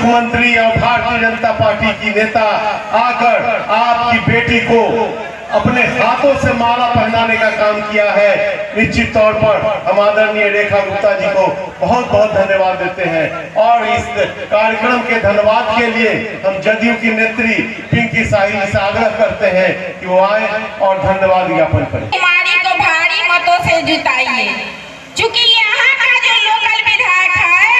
मुख्यमंत्री और भारतीय जनता पार्टी की नेता आकर आपकी बेटी को अपने हाथों से माला पहनाने का काम किया है। निश्चित तौर पर हम आदरणीय रेखा गुप्ता जी को बहुत बहुत धन्यवाद देते हैं और इस कार्यक्रम के धन्यवाद के लिए हम जदयू की नेत्री पिंकी साहिल से आग्रह करते हैं कि वो आए और धन्यवाद ज्ञापन करें। हमारी को भारी मतों से जिताइए, क्योंकि यहाँ का जो लोकल विधायक है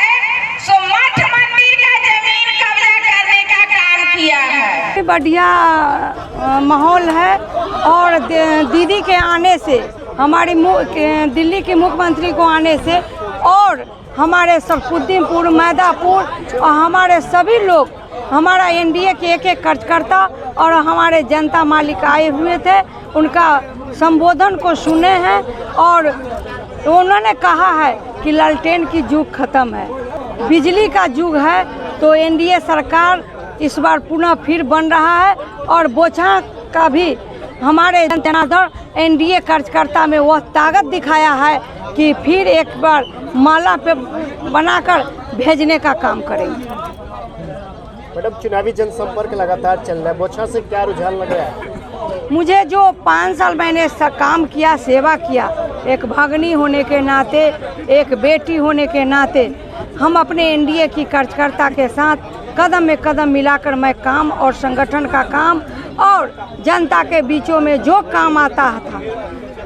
सो मठ मंदिर का जमीन कब्जा करने का काम किया है। बढ़िया माहौल है और दीदी के आने से, हमारी दिल्ली के मुख्यमंत्री को आने से और हमारे सरफुद्दीनपुर, मैदापुर और हमारे सभी लोग, हमारा एनडीए के एक एक कार्यकर्ता और हमारे जनता मालिक आए हुए थे, उनका संबोधन को सुने हैं और उन्होंने कहा है कि लालटेन की युग खत्म है, बिजली का युग है। तो एनडीए सरकार इस बार पुनः फिर बन रहा है और बोचहा का भी हमारे जनार्दन एनडीए कार्यकर्ता में वह ताकत दिखाया है कि फिर एक बार माला पे बनाकर भेजने का काम करेंगे। मैडम, चुनावी जनसंपर्क लगातार चल रहा है, बोचहा से क्या रुझान लग रहा है? मुझे जो 5 साल मैंने काम किया, सेवा किया, एक भगनी होने के नाते, एक बेटी होने के नाते, हम अपने एनडीए की कार्यकर्ता के साथ कदम में कदम मिलाकर मैं काम और संगठन का काम और जनता के बीचों में जो काम आता था,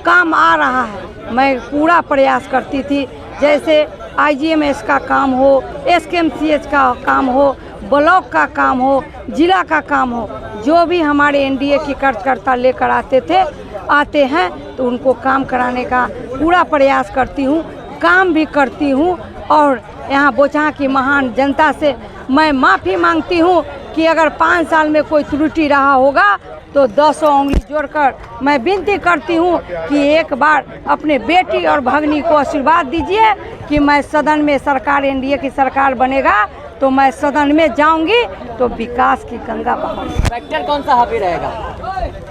काम आ रहा है, मैं पूरा प्रयास करती थी। जैसे आईजीएमएस का काम हो, एसकेएमसीएच का काम हो, ब्लॉक का काम हो, जिला का काम हो, जो भी हमारे एनडीए की कार्यकर्ता लेकर आते हैं तो उनको काम कराने का पूरा प्रयास करती हूँ, काम भी करती हूँ। और यहाँ बोचहा की महान जनता से मैं माफ़ी मांगती हूँ कि अगर 5 साल में कोई त्रुटि रहा होगा तो 10 उंगली जोड़कर मैं विनती करती हूँ कि एक बार अपने बेटी और भगनी को आशीर्वाद दीजिए कि मैं सदन में, सरकार एनडीए की सरकार बनेगा तो मैं सदन में जाऊंगी तो विकास की गंगा बहाऊंगी। फैक्टर कौन सा हावी रहेगा?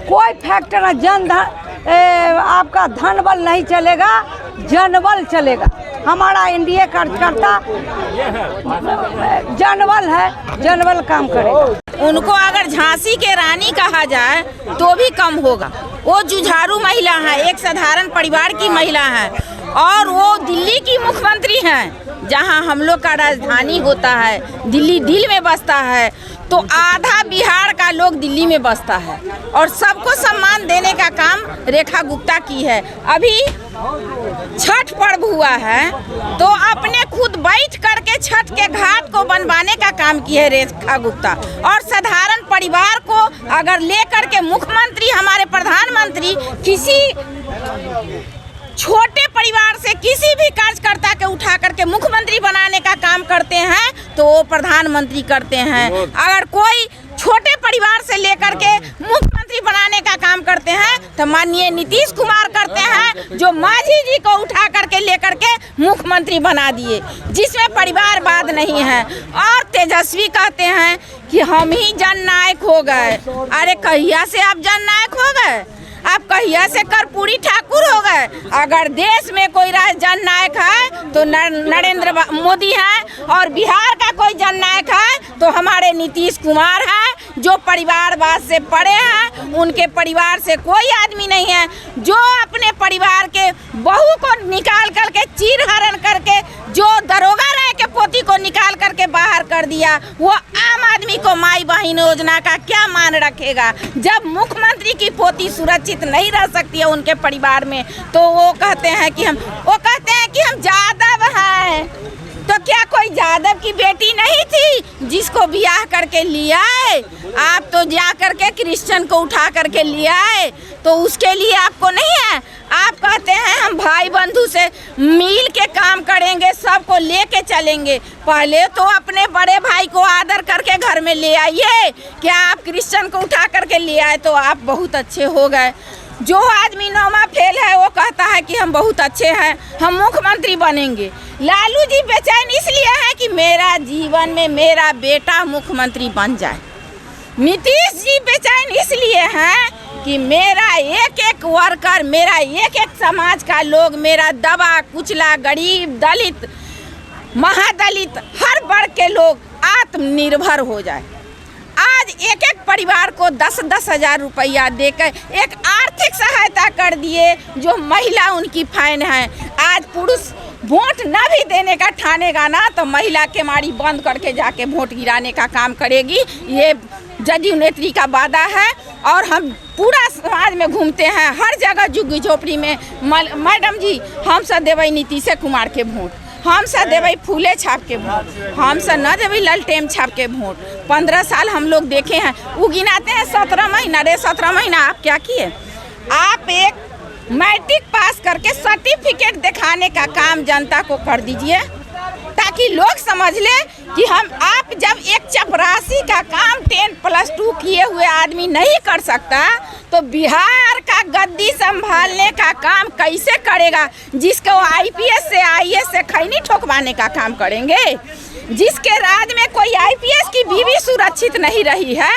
कोई फैक्टर आपका धन बल नहीं चलेगा, जनबल चलेगा। हमारा एनडीए कार्यकर्ता जनबल है, जनबल काम करेगा। उनको अगर झांसी के रानी कहा जाए तो भी कम होगा। वो जुझारू महिला है, एक साधारण परिवार की महिला है और वो दिल्ली की मुख्यमंत्री हैं, जहां हम लोग का राजधानी होता है, दिल्ली दिल में बसता है, तो आधा बिहार का लोग दिल्ली में बसता है और सबको सम्मान देने का काम रेखा गुप्ता की है। अभी छठ पर्व हुआ है तो अपने खुद बैठ करके छठ के घाट को बनवाने का काम की है रेखा गुप्ता। और साधारण परिवार को अगर लेकर के मुख्यमंत्री, हमारे प्रधानमंत्री किसी छोटे परिवार से किसी भी कार्यकर्ता के उठा करके मुख्यमंत्री बनाने का काम करते हैं तो वो प्रधानमंत्री करते हैं। अगर कोई छोटे परिवार से लेकर के मुख्यमंत्री बनाने का काम करते हैं तो माननीय नीतीश कुमार करते हैं, जो मांझी जी को उठा करके लेकर के मुख्यमंत्री बना दिए, जिसमें परिवारवाद नहीं है। और तेजस्वी कहते हैं कि हम ही जननायक हो गए। अरे कहिया से आप जननायक हो गए? आप कहिया से कर्पूरी ठाकुर हो गए? अगर देश में कोई जननायक है तो नरेंद्र मोदी है और बिहार का कोई जननायक है तो हमारे नीतीश कुमार हैं, जो परिवारवाद से पड़े हैं। उनके परिवार से कोई आदमी नहीं है जो अपने परिवार के बहू को निकाल करके, चीर हरण करके, जो दरोगा रह के पोती को निकाल करके बाहर कर दिया, वो आम आदमी को माई बहन योजना का क्या मान रखेगा? जब मुख्यमंत्री की पोती सुरक्षित नहीं रह सकती है उनके परिवार में, तो वो कहते हैं कि हम यादव हैं। तो क्या कोई यादव की बेटी नहीं थी जिसको ब्याह करके लिया है? आप तो जा करके क्रिश्चियन को उठा करके लिया है, तो उसके लिए आपको नहीं है। आप कहते हैं हम भाई बंधु से मिल के काम करेंगे, सबको लेके चलेंगे। पहले तो अपने बड़े भाई को आदर करके घर में ले आइए। क्या आप क्रिश्चियन को उठा करके ले आए तो आप बहुत अच्छे हो गए। जो आदमी नौमा फेल है वो कहता है कि हम बहुत अच्छे हैं, हम मुख्यमंत्री बनेंगे। लालू जी बेचैन इसलिए है कि मेरा जीवन में मेरा बेटा मुख्यमंत्री बन जाए। नीतीश जी बेचैन इसलिए हैं कि मेरा एक एक वर्कर, मेरा एक एक समाज का लोग, मेरा दबा कुचला, गरीब, दलित, महादलित, हर वर्ग के लोग आत्मनिर्भर हो जाए। आज एक एक परिवार को 10-10 हज़ार रुपया देकर एक आर्थिक सहायता कर दिए, जो महिला उनकी फैन है। आज पुरुष वोट न भी देने का ठानेगा ना तो महिला के मारी बंद करके जाके वोट गिराने का काम करेगी। ये जदयू नेत्री का वादा है। और हम पूरा समाज में घूमते हैं, हर जगह झुग्गी झोपड़ी में, मैडम जी हम सब देवई नीतीश कुमार के वोट, हम सब देवई फूले छाप के वोट, हम सब न देवई ललटेम छाप के वोट। 15 साल हम लोग देखे हैं। वो गिनाते हैं 17 महीना। रे 17 महीना आप क्या किए? आप एक मैट्रिक पास करके सर्टिफिकेट दिखाने का काम जनता को कर दीजिए, ताकि लोग समझ ले कि आप जब एक चपरासी का काम 10+2 किए हुए आदमी नहीं कर सकता तो बिहार का गद्दी संभालने का काम कैसे करेगा? जिसको IPS से IAS से खैनी ठोकवाने का काम करेंगे। जिसके राज्य में कोई IPS की बीवी सुरक्षित नहीं रही है,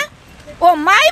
वो माई